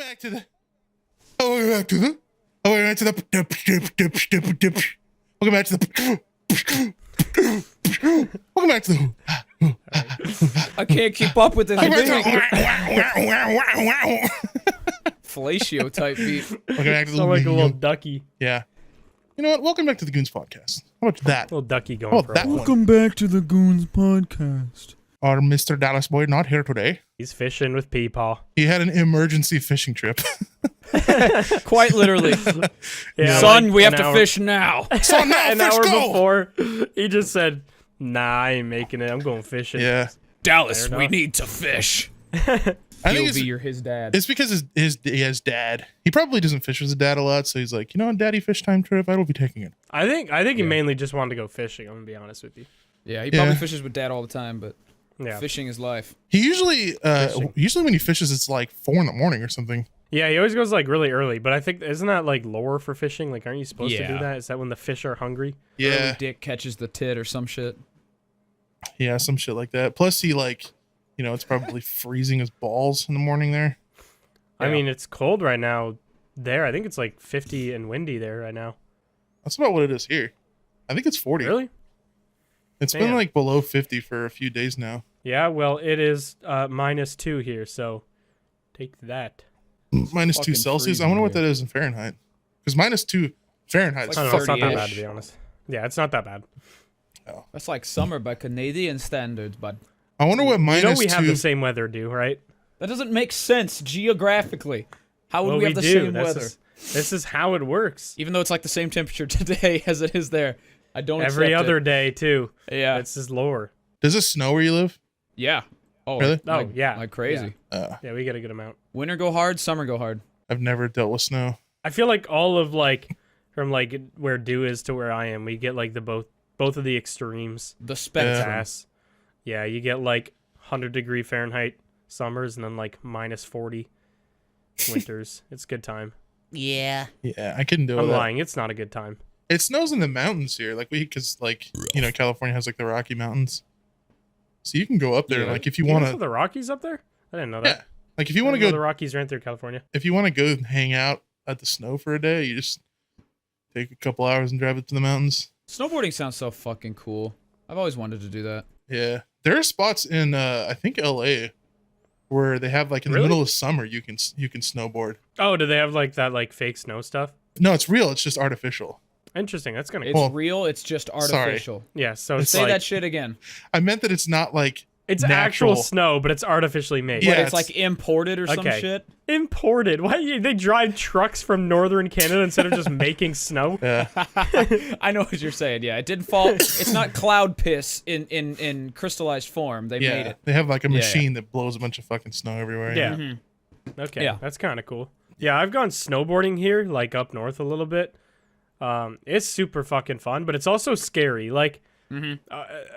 back to the. Welcome back to the. Welcome back to the. Welcome back to the. I can't keep up with this fellatio type beat. Welcome back to the. Sound like a little ducky. Yeah. You know what? Welcome back to the Goons Podcast. How about that? Little ducky going for that a one. walk. Back to the Goons Podcast. Our Mr. Dallas boy not here today. He's fishing with Peepaw. He had an emergency fishing trip. Quite literally. Yeah, Son, like we have an to hour- fish now. So now An fish hour go. before, he just said, "Nah, I ain't making it. I'm going fishing." Yeah. Dallas, Fair we enough. need to fish. I think He'll it's, be his dad. it's because his dad. He probably doesn't fish with his dad a lot, so he's like, you know what, daddy fish time trip, I will be taking it. I think he mainly just wanted to go fishing. I'm gonna be honest with you. Yeah, he probably Yeah. fishes with dad all the time, but Yeah. fishing is life. He usually when he fishes, it's like 4 a.m. or something. Yeah, he always goes like really early, but I think isn't that like lore for fishing? Like, aren't you supposed to do Yeah. that? Is that when the fish are hungry? Early dick catches the tit or some shit. Yeah, some shit like that. Plus, he it's probably freezing his balls in the morning there. I Yeah. mean, it's cold right now. There, I think it's like 50 and windy there right now. That's about what it is here. I think it's 40. Really? It's been Damn. like below 50 for a few days now. Yeah. Well, it is -2 here, so take that. Minus 2 Fucking Celsius. I freezing wonder what here. that is in Fahrenheit. Because -2 Fahrenheit is I don't know. It's not that 30-ish. bad to be honest. Yeah, it's not that bad. That's like summer by Canadian standards, bud. I wonder what minus You know we 2. have the same weather, right? That doesn't make sense geographically. How would Well, we have the do. same weather? This is how it works. Even though it's like the same temperature today as it is there. I don't Every accept other it. day too. Yeah. This is lore. Does it snow where you live? Yeah. Oh, Really? Like, Oh, yeah. Like crazy. Yeah, we get a good amount. Winter go hard, summer go hard. I've never dealt with snow. I feel like all of like from like where Dew is to where I am, we get like the both of the extremes. The It's spectrum. ass. Yeah, you get like 100-degree Fahrenheit summers and then like -40 winters. It's a good time. Yeah, I couldn't deal I'm with that. lying. It's not a good time. It snows in the mountains here, because California has like the Rocky Mountains, so you can go up there. Yeah. Like if you You want guys have to, the Rockies up there? I didn't know that. yeah. Like if you I want to didn't know go, the Rockies ran through California. if you want to go hang out at the snow for a day, you just take a couple hours and drive it to the mountains. Snowboarding sounds so fucking cool. I've always wanted to do that. Yeah, there are spots in I think LA where they have like in the Really? middle of summer you can snowboard. Oh, do they have like that like fake snow stuff? No, it's real. It's just artificial. Interesting. That's kind of It's cool. Well, real, it's just sorry. artificial. Yeah, so it's Say like that shit again. I meant that it's not like it's natural. actual snow, but it's artificially made. Yeah, But it's it's- like imported or some Okay. shit. Imported. Why they drive trucks from northern Canada instead of just making snow? Yeah, I know what you're saying. Yeah, it didn't fall. It's not cloud piss in crystallized form. They made yeah. it. They have like a Yeah, machine that blows a bunch of fucking snow everywhere. Yeah. Mm-hmm. Okay. Yeah. That's kind of cool. Yeah, I've gone snowboarding here, like up north a little bit. It's super fucking fun, but it's also scary. Like,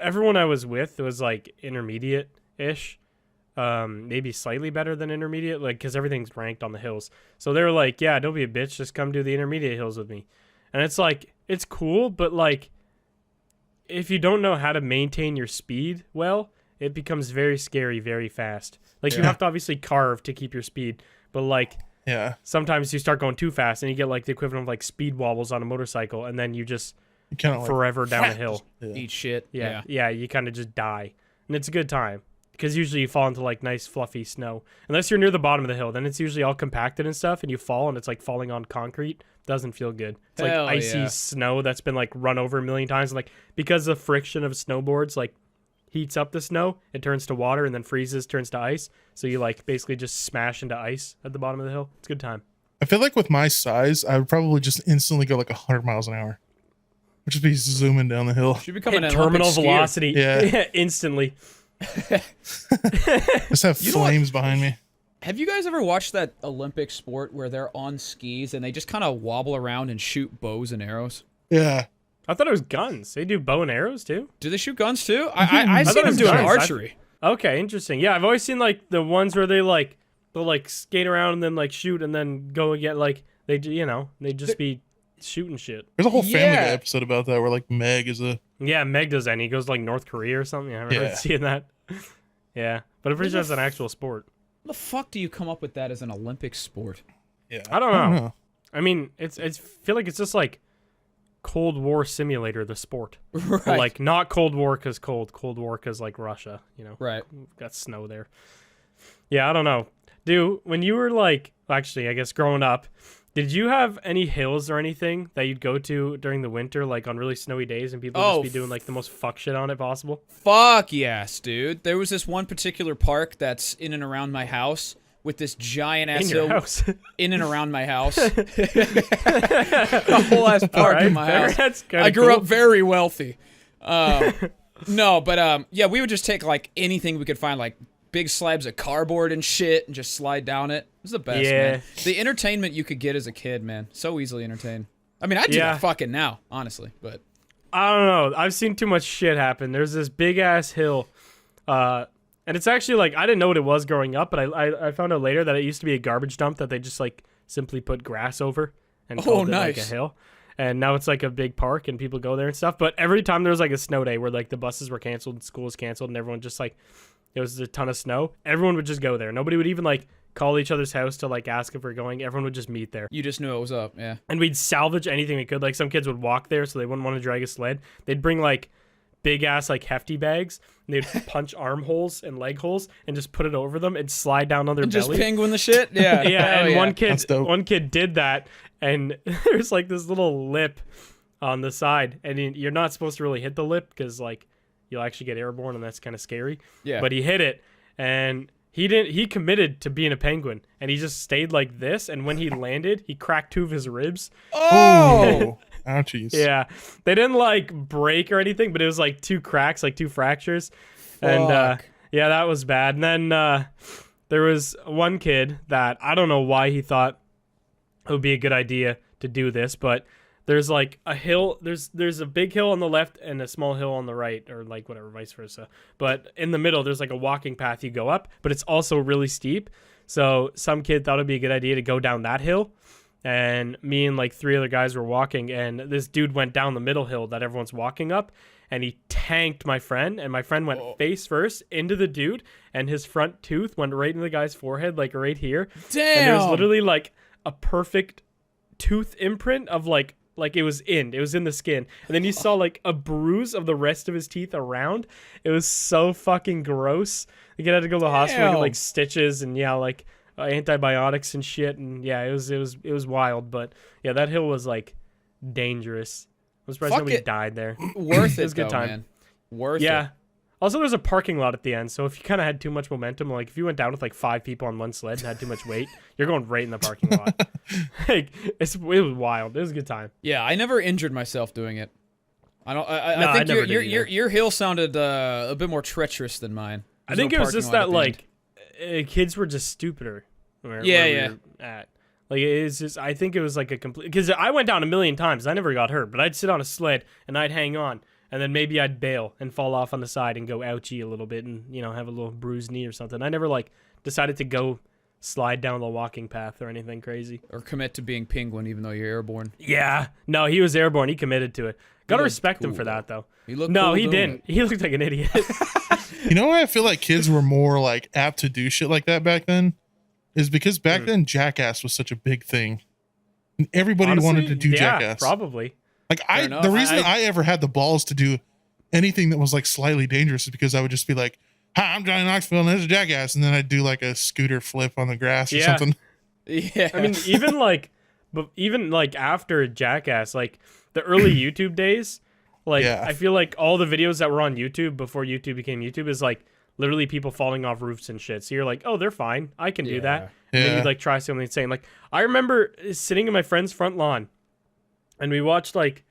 everyone I was with was like intermediate-ish, maybe slightly better than intermediate, like because everything's ranked on the hills. So they were like, "Yeah, don't be a bitch, just come do the intermediate hills with me." And it's like it's cool, but like if you don't know how to maintain your speed well, it becomes very scary very fast. Like you Yeah. have to obviously carve to keep your speed, but like yeah. sometimes you start going too fast and you get like the equivalent of like speed wobbles on a motorcycle, and then you just You kind of like forever down the hill. Yeah. Eat shit. Yeah, you kind of just die, and it's a good time because usually you fall into like nice fluffy snow. Unless you're near the bottom of the hill, then it's usually all compacted and stuff, and you fall and it's like falling on concrete. Doesn't feel good. It's like Hell icy yeah. snow that's been like run over a million times. Like because the friction of snowboards like heats up the snow, it turns to water and then freezes, turns to ice. So you like basically just smash into ice at the bottom of the hill. It's a good time. I feel like with my size, I would probably just instantly go like 100 miles an hour. Would just be zooming down the hill. Should become Hit an terminal Olympic skier. velocity Yeah. instantly. Just have You know what? flames behind me. Have you guys ever watched that Olympic sport where they're on skis and they just kind of wobble around and shoot bows and arrows? Yeah. I thought it was guns. They do bow and arrows too. Do they shoot guns too? I've thought seen it them was doing guns. archery. Okay, interesting. Yeah, I've always seen like the ones where they'll like skate around and then like shoot and then go and get like they just be shooting shit. There's a whole Family Yeah. Guy episode about that where like Meg is a Yeah, Meg does that. And he goes to like North Korea or something. I remember Yeah. seeing that. Yeah, but I'm pretty sure it's an actual sport. the fuck do you come up with that as an Olympic sport? Yeah. I don't know. I mean, it's feel like it's just like Cold War simulator, the sport. Right. But, like, not Cold War because Cold War because, like, Russia, you know? Right. We've got snow there. Yeah, I don't know. Dude, when you were, like, actually, I guess growing up, did you have any hills or anything that you'd go to during the winter, like, on really snowy days, and people would just be doing, like, the most fuck shit on it possible? Fuck yes, dude. There was this one particular park that's in and around my house with this giant ass In your hill house? in and around my house. A whole ass park in my house. That's I grew up very wealthy. No, but yeah, we would just take like anything we could find, like big slabs of cardboard and shit, and just slide down it. It was the best, man. The entertainment you could get as a kid, man. So easily entertained. I mean, I do that fucking now, honestly, but I don't know. I've seen too much shit happen. There's this big ass hill, and it's actually like, I didn't know what it was growing up, but I found out later that it used to be a garbage dump that they just like simply put grass over and called it like a hill. And now it's like a big park and people go there and stuff. But every time there was like a snow day where like the buses were canceled and school was canceled and everyone just like, it was a ton of snow, everyone would just go there. Nobody would even like call each other's house to like ask if we're going. Everyone would just meet there. you just knew it was up, yeah. And we'd salvage anything we could. Like some kids would walk there so they wouldn't want to drag a sled. They'd bring like big ass like hefty bags and they'd punch armholes and leg holes and just put it over them and slide down on their And belly. just penguin the shit? Yeah. Yeah, and yeah. one kid did that, and there's like this little lip on the side, and you're not supposed to really hit the lip because like you'll actually get airborne, and that's kind of scary. Yeah. But he hit it, and he didn't. He committed to being a penguin, and he just stayed like this. And when he landed, he cracked 2 of his ribs. Oh, ouchies. Yeah, they didn't like break or anything, but it was like 2 cracks, like 2 fractures. And yeah, that was bad. And then there was one kid that I don't know why he thought it would be a good idea to do this, but there's like a hill, there's a big hill on the left and a small hill on the right, or like whatever, vice versa. But in the middle, there's like a walking path you go up, but it's also really steep. So some kid thought it'd be a good idea to go down that hill. And me and like 3 other guys were walking, and this dude went down the middle hill that everyone's walking up, and he tanked my friend, and my friend went face first into the dude, and his front tooth went right into the guy's forehead, like right here. Damn. And there was literally like a perfect tooth imprint of like it was in the skin, and then you saw like a bruise of the rest of his teeth around. It was so fucking gross. The kid had to go to the hospital, get like stitches and like antibiotics and shit, and yeah, it was wild. But yeah, that hill was like dangerous. I'm surprised nobody died there. Worth it. It was a good time. Man. Worth it. Yeah. Also, there's a parking lot at the end, so if you kind of had too much momentum, like if you went down with like 5 people on one sled and had too much weight, you're going right in the parking lot. Like it was wild. It was a good time. Yeah, I never injured myself doing it. I think never did your hill sounded a bit more treacherous than mine. I think it was just that like kids were just stupider. Where we were at. Like it's just, I think it was like a complete, because I went down a million times. I never got hurt, but I'd sit on a sled and I'd hang on, and then maybe I'd bail and fall off on the side and go ouchie a little bit, and have a little bruised knee or something. I never like decided to go slide down the walking path or anything crazy. Or commit to being penguin even though you're airborne. Yeah, no, he was airborne. He committed to it. Gotta respect him for that though. He looked no, cool he doing didn't. it. He looked like an idiot. You know why I feel like kids were more like apt to do shit like that back then? Is because back then Jackass was such a big thing. And everybody Honestly, wanted to do yeah, Jackass. probably. Like the reason I ever had the balls to do anything that was like slightly dangerous is because I would just be like, "Hi, I'm Johnny Knoxville and there's a Jackass," and then I'd do like a scooter flip on the grass or something. Yeah. I mean, even like after Jackass, like the early YouTube days, like I feel like all the videos that were on YouTube before YouTube became YouTube is like literally people falling off roofs and shit. So you're like, oh, they're fine. I can do that. And then you'd like try something insane. Like I remember sitting in my friend's front lawn and we watched like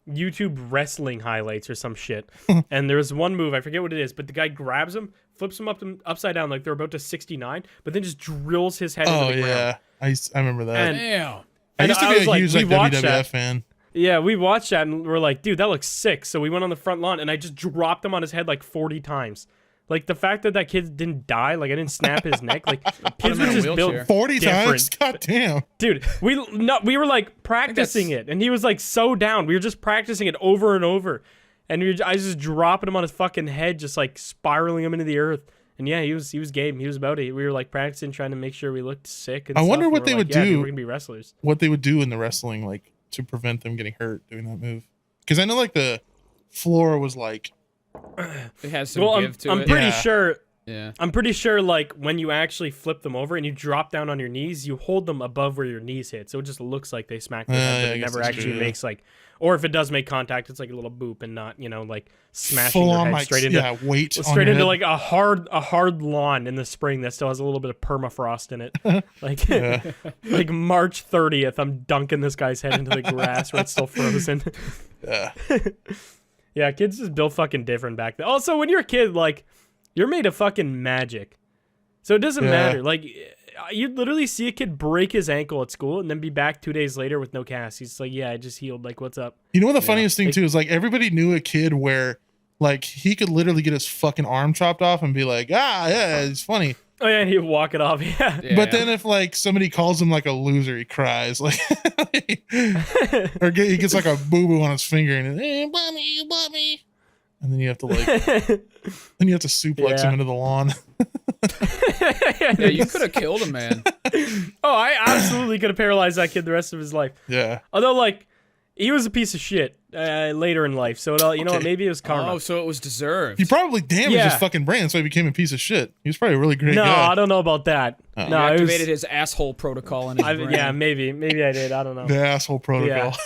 YouTube wrestling highlights or some shit. And there was one move, I forget what it is, but the guy grabs him, flips him upside down like they're about to 69, but then just drills his head into the ground. I remember that. Damn. I used to be a huge like WWF fan. Yeah, we watched that and we're like, dude, that looks sick. So we went on the front lawn and I just dropped him on his head like 40 times. Like the fact that kid didn't die, like I didn't snap his neck, like kids were just built 40 times. God damn, dude. We were like practicing it, and he was like so down. We were just practicing it over and over, and I was just dropping him on his fucking head, just like spiraling him into the earth. And yeah, he was game. He was about it. We were like practicing, trying to make sure we looked sick. And I wonder stuff. what We they were would like, yeah, do. dude, we're gonna be wrestlers. What they would do in the wrestling, like to prevent them getting hurt doing that move. Because I know like the floor was like. It has some give to it. I'm pretty sure. Yeah. I'm pretty sure, like, when you actually flip them over and you drop down on your knees, you hold them above where your knees hit. So it just looks like they smack their head, but it never actually makes, like, or if it does make contact, it's like a little boop and not, like, smashing full your on, head like, straight into, weight straight on into your like, a hard lawn in the spring that still has a little bit of permafrost in it. Like, like March 30th, I'm dunking this guy's head into the grass where it's still frozen. Yeah. Yeah, kids just built fucking different back then. Also, when you're a kid, like, you're made of fucking magic. So it doesn't matter. Like, you'd literally see a kid break his ankle at school and then be back 2 days later with no cast. He's like, yeah, I just healed. Like, what's up? You know what the funniest thing, too, is, like, everybody knew a kid where, like, he could literally get his fucking arm chopped off and be like, yeah, it's funny. Oh, yeah, and he'd walk it off, yeah. But then if, like, somebody calls him, like, a loser, he cries. Like, or he gets, like, a boo-boo on his finger and, hey, mommy, you bought me. And then you have to suplex him into the lawn. Yeah, you could have killed a man. Oh, I absolutely could have paralyzed that kid the rest of his life. Yeah. Although, like, he was a piece of shit later in life. So, you know what? Maybe it was karma. Oh, so it was deserved. He probably damaged his fucking brain, so he became a piece of shit. He was probably a really great guy. No, I don't know about that. Oh. No, he activated his asshole protocol in his brain. Yeah, maybe I did. I don't know. The asshole protocol. Yeah.